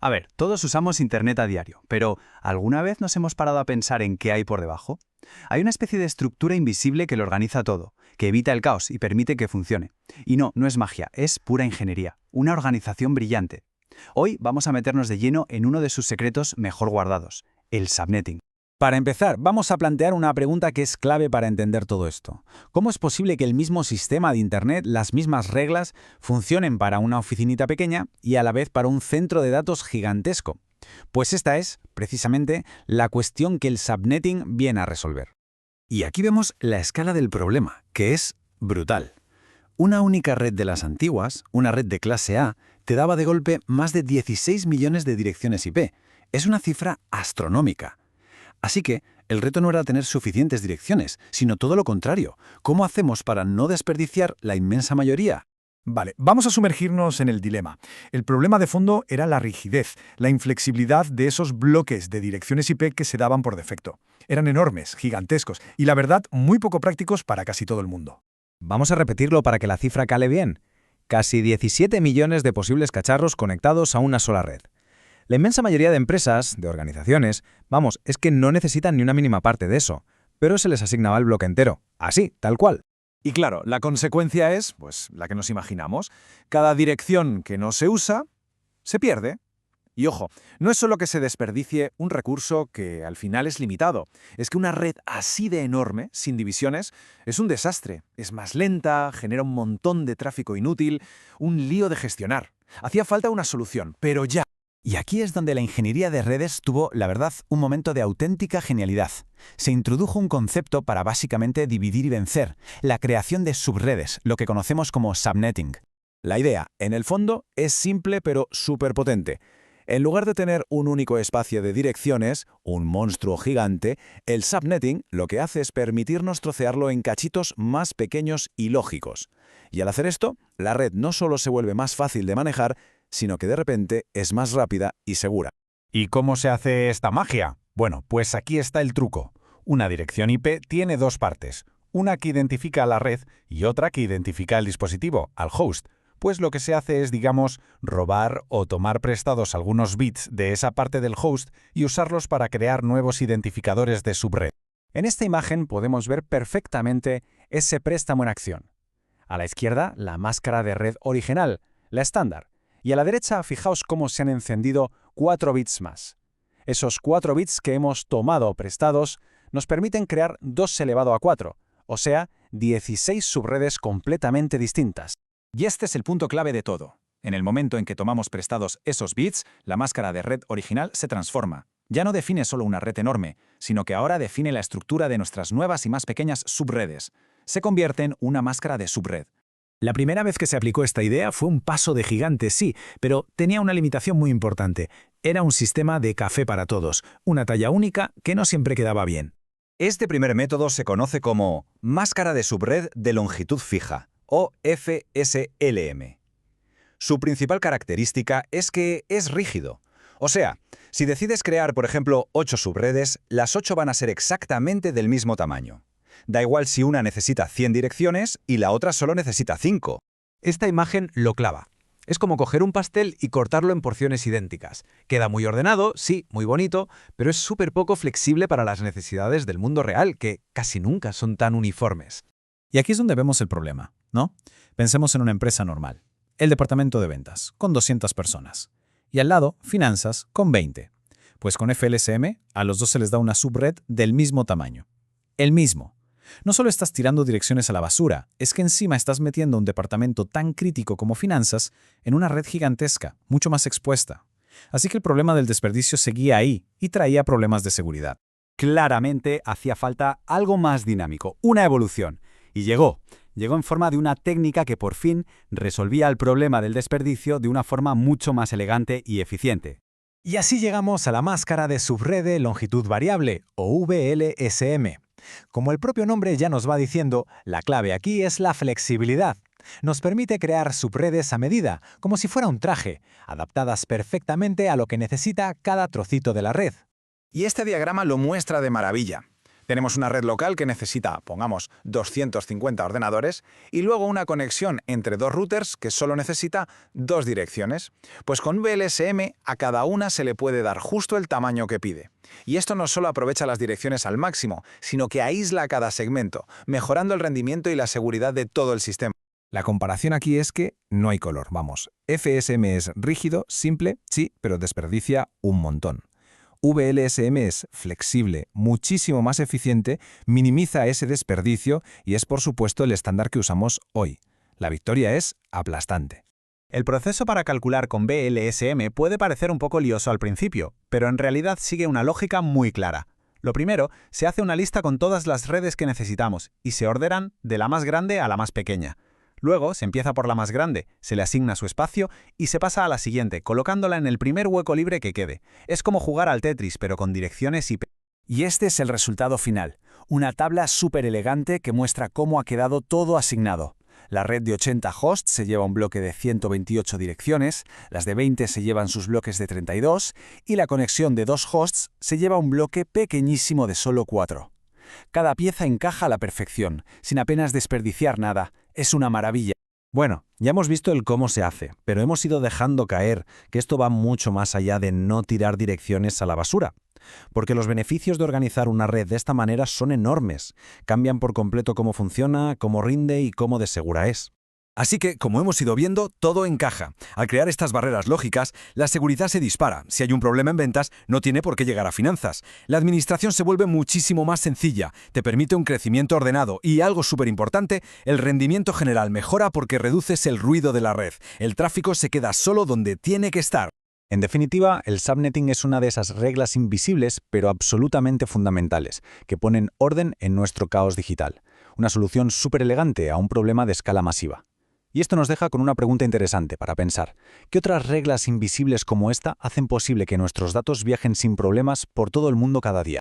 A ver, todos usamos Internet a diario, pero ¿alguna vez nos hemos parado a pensar en qué hay por debajo? Hay una especie de estructura invisible que lo organiza todo, que evita el caos y permite que funcione. Y no, no es magia, es pura ingeniería, una organización brillante. Hoy vamos a meternos de lleno en uno de sus secretos mejor guardados, el subnetting. Para empezar, vamos a plantear una pregunta que es clave para entender todo esto. ¿Cómo es posible que el mismo sistema de Internet, las mismas reglas, funcionen para una oficinita pequeña y a la vez para un centro de datos gigantesco? Pues esta es, precisamente, la cuestión que el subnetting viene a resolver. Y aquí vemos la escala del problema, que es brutal. Una única red de las antiguas, una red de clase A, te daba de golpe más de 16 millones de direcciones IP. Es una cifra astronómica. Así que el reto no era tener suficientes direcciones, sino todo lo contrario. ¿Cómo hacemos para no desperdiciar la inmensa mayoría? Vale, vamos a sumergirnos en el dilema. El problema de fondo era la rigidez, la inflexibilidad de esos bloques de direcciones IP que se daban por defecto. Eran enormes, gigantescos y, la verdad, muy poco prácticos para casi todo el mundo. Vamos a repetirlo para que la cifra cale bien. Casi 17 millones de posibles cacharros conectados a una sola red. La inmensa mayoría de empresas, de organizaciones, es que no necesitan ni una mínima parte de eso, pero se les asignaba el bloque entero, así, tal cual. Y claro, la consecuencia es, pues, la que nos imaginamos. Cada dirección que no se usa, se pierde. Y ojo, no es solo que se desperdicie un recurso que al final es limitado. Es que una red así de enorme, sin divisiones, es un desastre. Es más lenta, genera un montón de tráfico inútil, un lío de gestionar. Hacía falta una solución, pero ya. Y aquí es donde la ingeniería de redes tuvo, la verdad, un momento de auténtica genialidad. Se introdujo un concepto para básicamente dividir y vencer, la creación de subredes, lo que conocemos como subnetting. La idea, en el fondo, es simple pero súper potente. En lugar de tener un único espacio de direcciones, un monstruo gigante, el subnetting lo que hace es permitirnos trocearlo en cachitos más pequeños y lógicos. Y al hacer esto, la red no solo se vuelve más fácil de manejar, sino que de repente es más rápida y segura. ¿Y cómo se hace esta magia? Bueno, pues aquí está el truco. Una dirección IP tiene dos partes, una que identifica a la red y otra que identifica al dispositivo, al host. Pues lo que se hace es, digamos, robar o tomar prestados algunos bits de esa parte del host y usarlos para crear nuevos identificadores de subred. En esta imagen podemos ver perfectamente ese préstamo en acción. A la izquierda, la máscara de red original, la estándar. Y a la derecha, fijaos cómo se han encendido 4 bits más. Esos 4 bits que hemos tomado prestados nos permiten crear 2 elevado a 4, o sea, 16 subredes completamente distintas. Y este es el punto clave de todo. En el momento en que tomamos prestados esos bits, la máscara de red original se transforma. Ya no define solo una red enorme, sino que ahora define la estructura de nuestras nuevas y más pequeñas subredes. Se convierte en una máscara de subred. La primera vez que se aplicó esta idea fue un paso de gigante, sí, pero tenía una limitación muy importante. Era un sistema de café para todos, una talla única que no siempre quedaba bien. Este primer método se conoce como máscara de subred de longitud fija, o FSLM. Su principal característica es que es rígido. O sea, si decides crear, por ejemplo, 8 subredes, las 8 van a ser exactamente del mismo tamaño. Da igual si una necesita 100 direcciones y la otra solo necesita 5. Esta imagen lo clava. Es como coger un pastel y cortarlo en porciones idénticas. Queda muy ordenado, sí, muy bonito, pero es súper poco flexible para las necesidades del mundo real, que casi nunca son tan uniformes. Y aquí es donde vemos el problema, ¿no? Pensemos en una empresa normal. El departamento de ventas, con 200 personas. Y al lado, finanzas, con 20. Pues con FLSM, a los dos se les da una subred del mismo tamaño. El mismo. No solo estás tirando direcciones a la basura, es que encima estás metiendo un departamento tan crítico como finanzas en una red gigantesca, mucho más expuesta. Así que el problema del desperdicio seguía ahí y traía problemas de seguridad. Claramente hacía falta algo más dinámico, una evolución. Y llegó en forma de una técnica que por fin resolvía el problema del desperdicio de una forma mucho más elegante y eficiente. Y así llegamos a la máscara de subred de longitud variable, o VLSM. Como el propio nombre ya nos va diciendo, la clave aquí es la flexibilidad. Nos permite crear subredes a medida, como si fuera un traje, adaptadas perfectamente a lo que necesita cada trocito de la red. Y este diagrama lo muestra de maravilla. Tenemos una red local que necesita, pongamos, 250 ordenadores y luego una conexión entre dos routers que solo necesita 2 direcciones. Pues con VLSM a cada una se le puede dar justo el tamaño que pide. Y esto no solo aprovecha las direcciones al máximo, sino que aísla cada segmento, mejorando el rendimiento y la seguridad de todo el sistema. La comparación aquí es que no hay color, vamos. FSM es rígido, simple, sí, pero desperdicia un montón. VLSM es flexible, muchísimo más eficiente, minimiza ese desperdicio y es por supuesto el estándar que usamos hoy. La victoria es aplastante. El proceso para calcular con VLSM puede parecer un poco lioso al principio, pero en realidad sigue una lógica muy clara. Lo primero, se hace una lista con todas las redes que necesitamos y se ordenan de la más grande a la más pequeña. Luego se empieza por la más grande, se le asigna su espacio y se pasa a la siguiente, colocándola en el primer hueco libre que quede. Es como jugar al Tetris, pero con direcciones IP. Y este es el resultado final, una tabla súper elegante que muestra cómo ha quedado todo asignado. La red de 80 hosts se lleva un bloque de 128 direcciones, las de 20 se llevan sus bloques de 32 y la conexión de 2 hosts se lleva un bloque pequeñísimo de solo 4. Cada pieza encaja a la perfección, sin apenas desperdiciar nada. Es una maravilla. Bueno, ya hemos visto el cómo se hace, pero hemos ido dejando caer que esto va mucho más allá de no tirar direcciones a la basura. Porque los beneficios de organizar una red de esta manera son enormes. Cambian por completo cómo funciona, cómo rinde y cómo de segura es. Así que, como hemos ido viendo, todo encaja. Al crear estas barreras lógicas, la seguridad se dispara. Si hay un problema en ventas, no tiene por qué llegar a finanzas. La administración se vuelve muchísimo más sencilla, te permite un crecimiento ordenado y, algo súper importante, el rendimiento general mejora porque reduces el ruido de la red. El tráfico se queda solo donde tiene que estar. En definitiva, el subnetting es una de esas reglas invisibles, pero absolutamente fundamentales, que ponen orden en nuestro caos digital. Una solución súper elegante a un problema de escala masiva. Y esto nos deja con una pregunta interesante para pensar. ¿Qué otras reglas invisibles como esta hacen posible que nuestros datos viajen sin problemas por todo el mundo cada día?